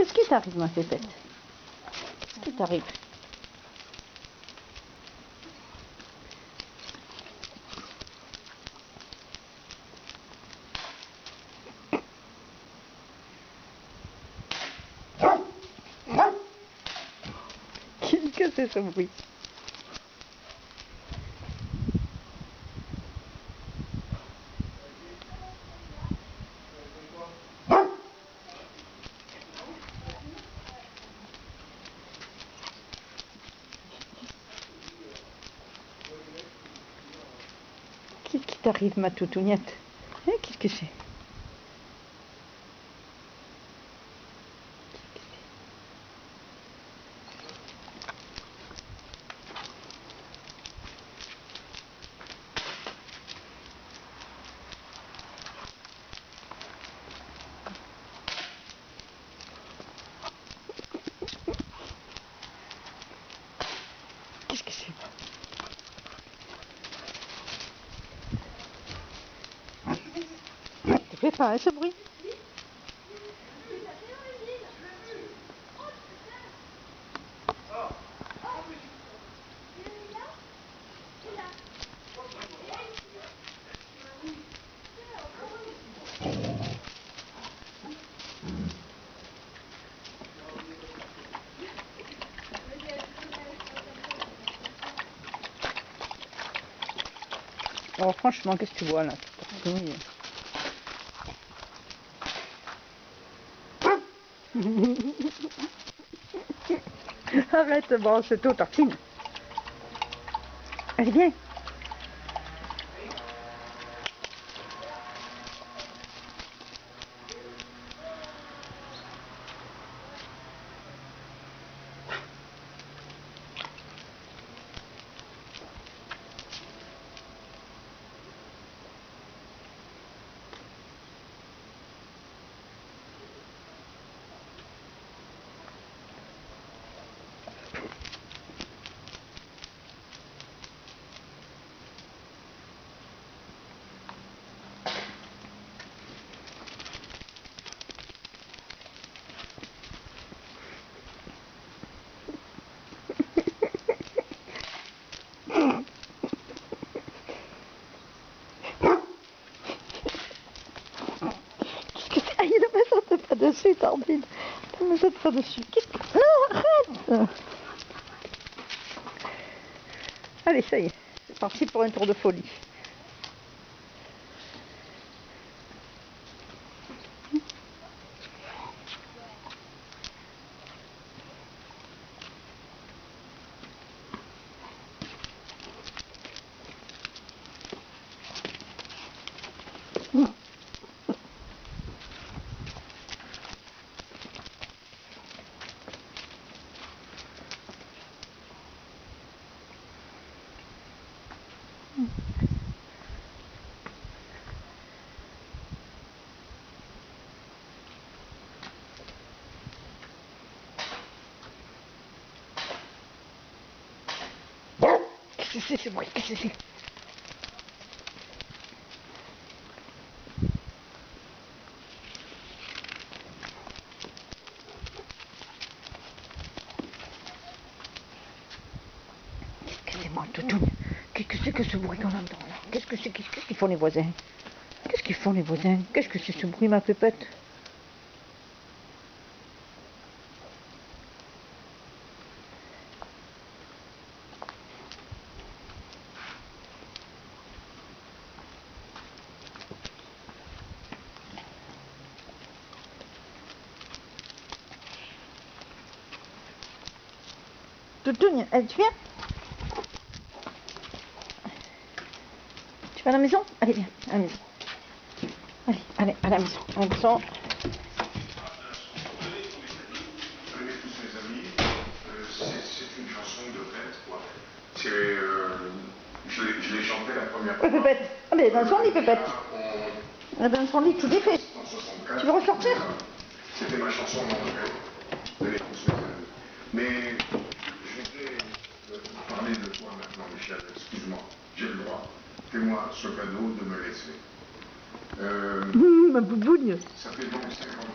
Qu'est-ce qui t'arrive, ma pépette? Qu'est-ce qui t'arrive? Qu'est-ce que c'est ce bruit? Qu'est-ce qui t'arrive, ma toutounette? Hein, qu'est-ce que c'est? Qu'est-ce que c'est? Ça fait faim, hein, ce bruit? Oh, franchement, qu'est-ce que tu vois là? Arrête, bon, c'est tout, tartine. Allez, viens. Ne me saute pas dessus, Tordine. Ne me saute pas dessus. Non, arrête. Allez, ça y est. C'est parti pour un tour de folie. Qu'est-ce que c'est ce bruit? Qu'est-ce que c'est? Excusez-moi, toutoune. Qu'est-ce que c'est que ce bruit qu'on entend là? Qu'est-ce que c'est? Qu'est-ce qu'ils font les voisins? Qu'est-ce qu'ils font les voisins? Qu'est-ce que c'est ce bruit, ma pépette? Toutoune, tu viens? Tu vas à la maison? Allez, viens, à la maison. Allez, allez, à la maison. À la maison. C'est une chanson de fête, quoi. Je l'ai chantée la première fois. Oui, Pépette. Ah, mais dans son lit, Pépette. Elle est dans son lit, tout est fait. Tu veux ressortir? C'était ma chanson de l'épouse mes amis. Mais je voudrais parler de toi maintenant, Michel. Excuse-moi, j'ai le droit. Fais-moi ce cadeau de me laisser. Ma bouboune. Ça fait donc 50